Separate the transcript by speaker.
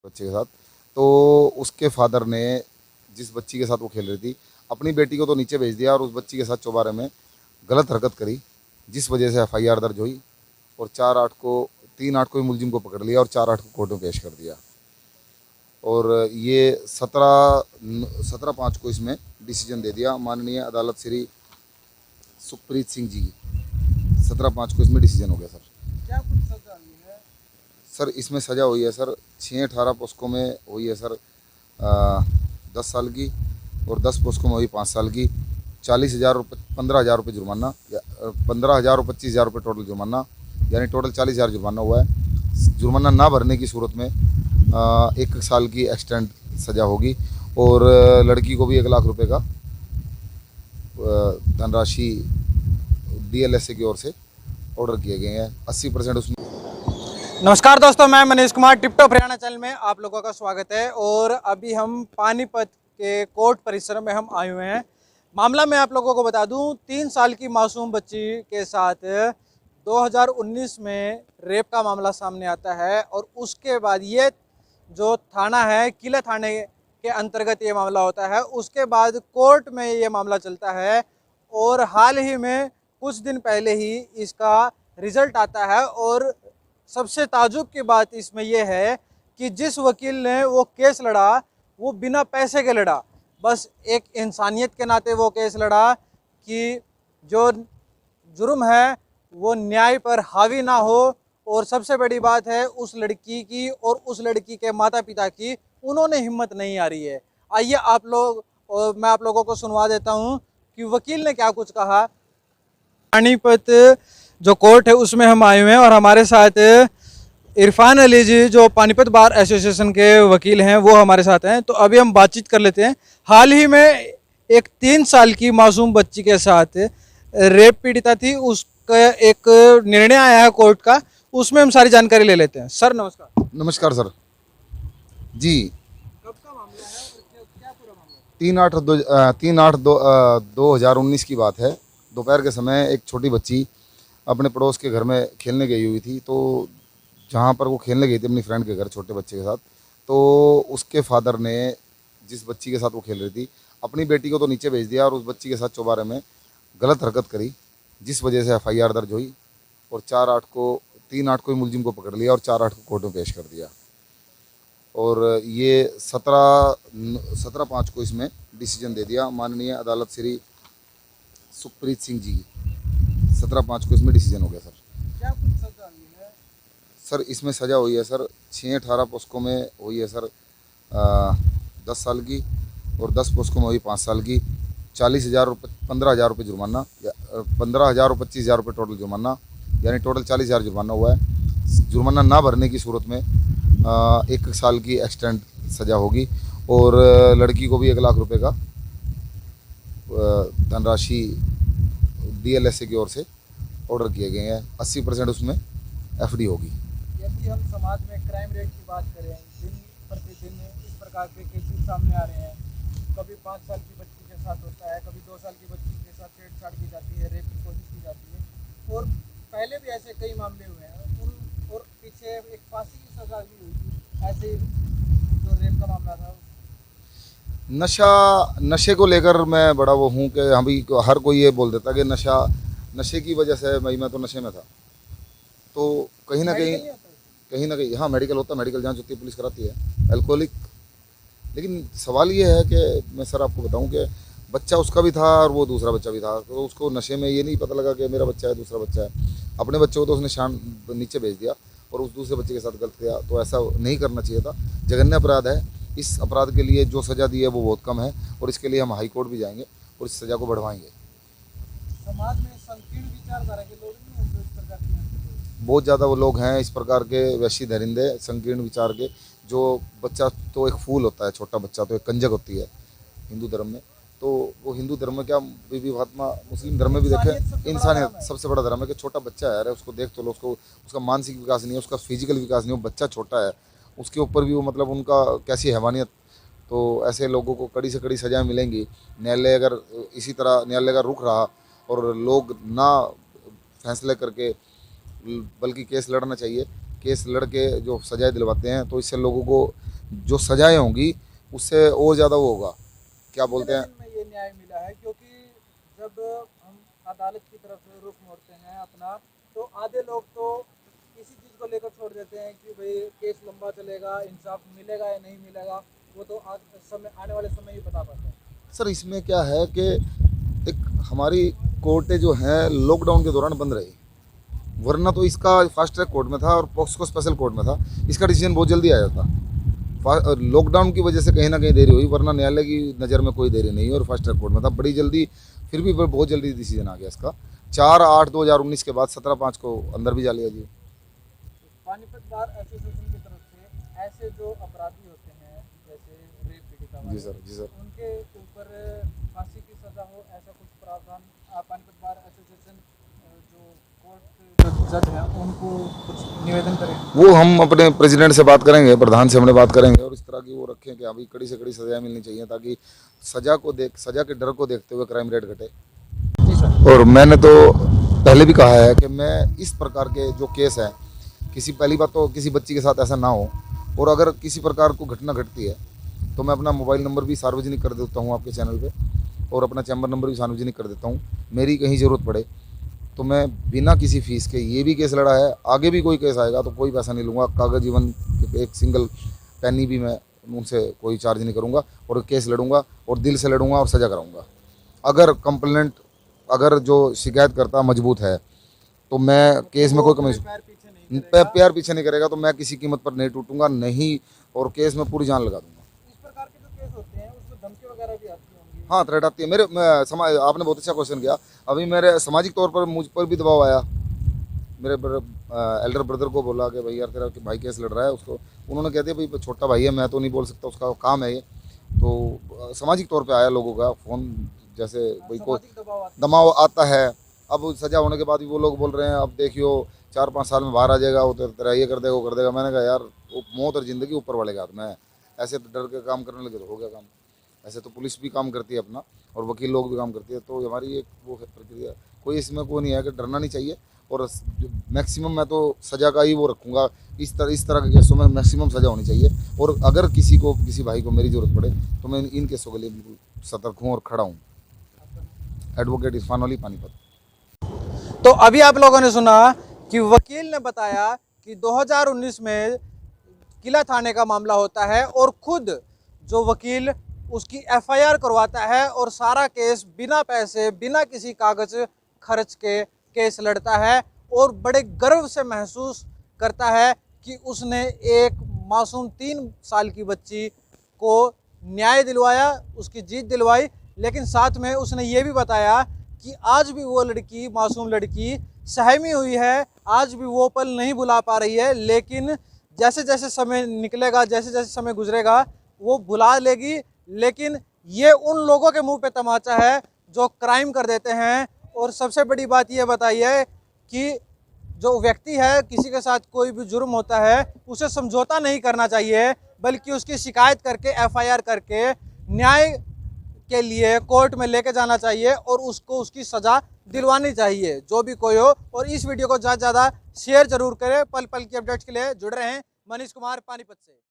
Speaker 1: बच्चे के साथ। तो उसके फादर ने जिस बच्ची के साथ वो खेल रही थी, अपनी बेटी को तो नीचे भेज दिया और उस बच्ची के साथ चौबारे में गलत हरकत करी, जिस वजह से एफआईआर दर्ज हुई और 3/8 को ही मुलजिम को पकड़ लिया और 4/8 को कोर्ट में पेश कर दिया। और ये 17/5 को इसमें डिसीजन दे दिया माननीय अदालत श्री सुखप्रीत सिंह जी की। 17/5 को इसमें डिसीजन हो गया सर।
Speaker 2: क्या कुछ सजा हुई है?
Speaker 1: सर इसमें सज़ा हुई है सर 6-18 पोस्को में हुई है सर 10 साल की, और 10 पोस्को में हुई 5 साल की। 40,000 रुपये 15,000 रुपये जुर्माना, 15,000 और 25,000 रुपये टोटल जुर्माना, यानी टोटल 40,000 जुर्माना हुआ है। जुर्माना ना भरने की सूरत में 1 साल की एक्सटेंड सज़ा होगी, और लड़की को भी 1 लाख रुपए का धनराशि डीएलएसए की ओर से ऑर्डर किए गए हैं। 80% उसमें।
Speaker 2: नमस्कार दोस्तों, मैं मनीष कुमार, टिपटॉप हरियाणा चैनल में आप लोगों का स्वागत है। और अभी हम पानीपत के कोर्ट परिसर में हम आए हुए हैं। मामला मैं आप लोगों को बता दूं, 3 साल की मासूम बच्ची के साथ 2019 में रेप का मामला सामने आता है, और उसके बाद ये जो थाना है, किला थाने के अंतर्गत ये मामला होता है। उसके बाद कोर्ट में ये मामला चलता है, और हाल ही में कुछ दिन पहले ही इसका रिजल्ट आता है। और सबसे ताजुब की बात इसमें यह है कि जिस वकील ने वो केस लड़ा, वो बिना पैसे के लड़ा, बस एक इंसानियत के नाते वो केस लड़ा कि जो जुर्म है वो न्याय पर हावी ना हो। और सबसे बड़ी बात है उस लड़की की और उस लड़की के माता पिता की, उन्होंने हिम्मत नहीं आ रही है। आइए आप लोग, और मैं आप लोगों को सुनवा देता हूँ कि वकील ने क्या कुछ कहा। पानीपत जो कोर्ट है उसमें हम आए हुए हैं, और हमारे साथ इरफान अली जी जो पानीपत बार एसोसिएशन के वकील हैं वो हमारे साथ हैं। तो अभी हम बातचीत कर लेते हैं। हाल ही में एक 3 साल की मासूम बच्ची के साथ रेप पीड़िता थी, उसका एक निर्णय आया है कोर्ट का, उसमें हम सारी जानकारी ले लेते हैं। सर नमस्कार।
Speaker 1: नमस्कार सर जी।
Speaker 2: कब का मामला है और क्या पूरा मामला है?
Speaker 1: 3/8/2019 की बात है। दोपहर के समय एक छोटी बच्ची अपने पड़ोस के घर में खेलने गई हुई थी। तो जहाँ पर वो खेलने गई थी अपनी फ्रेंड के घर छोटे बच्चे के साथ, तो उसके फादर ने जिस बच्ची के साथ वो खेल रही थी, अपनी बेटी को तो नीचे भेज दिया और उस बच्ची के साथ चौबारे में गलत हरकत करी, जिस वजह से एफआईआर दर्ज हुई और 3/8 को ही मुलजिम को पकड़ लिया और 4/8 को कोर्ट में पेश कर दिया। और ये 17/5 को इसमें डिसीजन दे दिया माननीय अदालत श्री सुखप्रीत सिंह जी की। 17/5 को इसमें डिसीजन हो गया सर।
Speaker 2: क्या कुछ सजा हुई है?
Speaker 1: सर इसमें सज़ा हुई है सर 6-18 पोस्को में हुई है सर 10 साल की, और 10 पोस्को में हुई 5 साल की। 40,000 रुपये 15,000 रुपये जुर्माना, 15,000 और 25,000 रुपये टोटल जुर्माना, यानी टोटल 40,000 जुर्माना हुआ है। जुर्माना ना भरने की सूरत में 1 साल की एक्सटेंड सज़ा होगी, और लड़की को भी 1 लाख रुपए का धनराशि डीएलएसए की ओर से ऑर्डर किए गए हैं। 80% उसमें एफडी होगी।
Speaker 2: यदि हम समाज में क्राइम रेट की बात करें, दिन प्रतिदिन इस प्रकार के केसेस सामने आ रहे हैं। कभी 5 साल की बच्ची के साथ होता है, कभी 2 साल की बच्ची के साथ छेड़छाड़ की जाती है, रेप की कोशिश की जाती है, और पहले भी ऐसे कई मामले हुए हैं। और पीछे एक फांसी की सजा भी हुई थी, ऐसे जो रेप का मामला था।
Speaker 1: नशे को लेकर मैं बड़ा वो हूँ कि अभी हर कोई ये बोल देता कि नशे की वजह से मैं तो नशे में था। तो कहीं ना कहीं हाँ मेडिकल होता है, मेडिकल जांच होती है, पुलिस कराती है अल्कोहलिक। लेकिन सवाल ये है कि मैं सर आपको बताऊं कि बच्चा उसका भी था और वो दूसरा बच्चा भी था, तो उसको नशे में ये नहीं पता लगा कि मेरा बच्चा है दूसरा बच्चा है। अपने बच्चे को तो उसने नीचे भेज दिया और उस दूसरे बच्चे के साथ गलत किया, तो ऐसा नहीं करना चाहिए था। जघन्य अपराध है। इस अपराध के लिए जो सज़ा दी है वो बहुत कम है, और इसके लिए हम हाई कोर्ट भी जाएंगे और इस सज़ा को बढ़वाएंगे।
Speaker 2: समाज में संकीर्ण विचारधारा के लोग नहीं हैं जो इस प्रकार की।
Speaker 1: बहुत ज़्यादा वो लोग हैं इस प्रकार के वैशी दरिंदे संकीर्ण विचार के। जो बच्चा तो एक फूल होता है, छोटा बच्चा तो एक कंजक होती है हिंदू धर्म में। तो वो हिंदू धर्म में क्या, बीबी फातिमा मुस्लिम धर्म में भी देखें, इंसानियत सबसे बड़ा धर्म है कि छोटा बच्चा है, अरे उसको देख तो लो, उसको उसका मानसिक विकास नहीं है, उसका फिजिकल विकास नहीं है, वो बच्चा छोटा है, उसके ऊपर भी वो मतलब उनका कैसी हैवानियत। तो ऐसे लोगों को कड़ी से कड़ी सज़ाएँ मिलेंगी। न्यायालय अगर इसी तरह न्यायालय का रुख रहा और लोग ना फैसले करके, बल्कि केस लड़ना चाहिए, केस लड़ के जो सजाएं दिलवाते हैं, तो इससे लोगों को जो सजाएं होंगी उससे और ज़्यादा वो होगा, क्या बोलते हैं।
Speaker 2: में ये न्याय मिला है क्योंकि जब हम अदालत की तरफ रुख मोड़ते हैं अपना, तो आधे लोग तो किसी चीज़ को लेकर छोड़ देते हैं कि भाई केस लंबा चलेगा, इंसाफ मिलेगा या नहीं मिलेगा, वो तो आज समय आने वाले समय ही बता पाते हैं।
Speaker 1: सर इसमें क्या है कि एक हमारी कोर्टें जो हैं लॉकडाउन के दौरान बंद रही, वरना तो इसका फास्ट ट्रैक कोर्ट में था और पॉक्सको स्पेशल कोर्ट में था, इसका डिसीजन बहुत जल्दी आया था। लॉकडाउन की वजह से कहीं ना कहीं देरी हुई, वरना न्यायालय की नज़र में कोई देरी नहीं हुई और फास्ट ट्रैक कोर्ट में था बड़ी जल्दी, फिर भी बहुत जल्दी डिसीजन आ गया इसका। 4/8/2019 के बाद 17/5 को अंदर भी जा लिया जी।
Speaker 2: पानीपत बार एसोसिएशन की तरफ से ऐसे जो अपराधी होते हैं जैसे रेप पीड़िता वाले,
Speaker 1: जी सर, जी सर।
Speaker 2: उनके ऊपर फांसी की सजा हो ऐसा कुछ प्रावधान पानीपत बार एसोसिएशन जो कोर्ट जज है उनको कुछ निवेदन करें।
Speaker 1: वो हम अपने प्रेसिडेंट से बात करेंगे, प्रधान से हमने बात करेंगे और इस तरह की वो रखें कि अभी कड़ी से कड़ी सजा मिलनी चाहिए, ताकि सजा के डर को देखते हुए क्राइम रेट घटे।
Speaker 2: जी सर।
Speaker 1: और मैंने तो पहले भी कहा है कि मैं इस प्रकार के जो केस हैं, पहली बात तो किसी बच्ची के साथ ऐसा ना हो, और अगर किसी प्रकार को घटना घटती है तो मैं अपना मोबाइल नंबर भी सार्वजनिक कर देता हूँ आपके चैनल पे, और अपना चैम्बर नंबर भी सार्वजनिक कर देता हूँ। मेरी कहीं ज़रूरत पड़े तो मैं बिना किसी फीस के ये भी केस लड़ा है, आगे भी कोई केस आएगा तो कोई पैसा नहीं लूँगा, कागज जीवन एक सिंगल पेनी भी मैं उनसे कोई चार्ज नहीं करूँगा, और केस लड़ूंगा और दिल से लड़ूंगा और सजा कराऊंगा। अगर जो शिकायत करता मजबूत है तो मैं केस में कोई कमी प्यार पीछे नहीं करेगा तो मैं किसी कीमत पर नहीं टूटूंगा नहीं, और केस में पूरी जान लगा दूंगा।
Speaker 2: इस प्रकार के जो केस होते हैं उसमें धमकी वगैरह भी आती होंगी।
Speaker 1: हाँ, थ्रेट आती है। आपने बहुत अच्छा क्वेश्चन किया। अभी मेरे सामाजिक तौर पर मुझ पर भी दबाव आया, मेरे एल्डर ब्रदर को बोला कि भाई यार तेरा भाई केस लड़ रहा है, उसको उन्होंने कह दिया भाई छोटा भाई है, मैं तो नहीं बोल सकता, उसका काम है ये। तो सामाजिक तौर पे आया लोगों का फ़ोन, जैसे भाई को दबाव आता है। अब सजा होने के बाद भी वो लोग बोल रहे हैं अब देखियो 4-5 साल में बाहर आ जाएगा, वो तेरा ये कर देगा वो कर देगा। मैंने कहा यार वो मौत और ज़िंदगी ऊपर वाले के हाथ में है, ऐसे तो डर के काम करने लगे तो हो गया काम। ऐसे तो पुलिस भी काम करती है अपना, और वकील लोग भी काम करती है, तो हमारी एक वो प्रक्रिया, कोई इसमें कोई नहीं है कि डरना नहीं चाहिए। और मैक्सिमम मैं तो सज़ा का ही वो रखूँगा, इस तरह के केसों में मैक्सिमम सज़ा होनी चाहिए। और अगर किसी भाई को मेरी ज़रूरत पड़े तो मैं इन केसों के लिए बिल्कुल सतर्क हूँ और खड़ा हूँ। एडवोकेट इरफान अली, पानीपत।
Speaker 2: तो अभी आप लोगों ने सुना कि वकील ने बताया कि 2019 में किला थाने का मामला होता है और खुद जो वकील उसकी एफआईआर करवाता है और सारा केस बिना पैसे बिना किसी कागज खर्च के केस लड़ता है, और बड़े गर्व से महसूस करता है कि उसने एक मासूम 3 साल की बच्ची को न्याय दिलवाया, उसकी जीत दिलवाई। लेकिन साथ में उसने ये भी बताया कि आज भी वो लड़की, मासूम लड़की सहमी हुई है, आज भी वो पल नहीं भुला पा रही है, लेकिन जैसे जैसे समय निकलेगा, जैसे जैसे समय गुजरेगा वो भुला लेगी। लेकिन ये उन लोगों के मुंह पे तमाचा है जो क्राइम कर देते हैं। और सबसे बड़ी बात ये बताई है कि जो व्यक्ति है, किसी के साथ कोई भी जुर्म होता है उसे समझौता नहीं करना चाहिए, बल्कि उसकी शिकायत करके एफआईआर करके न्याय के लिए कोर्ट में लेके जाना चाहिए और उसको उसकी सज़ा दिलवानी चाहिए, जो भी कोई हो। और इस वीडियो को ज़्यादा से ज़्यादा शेयर जरूर करें। पल पल की अपडेट्स के लिए जुड़ रहे हैं। मनीष कुमार, पानीपत से।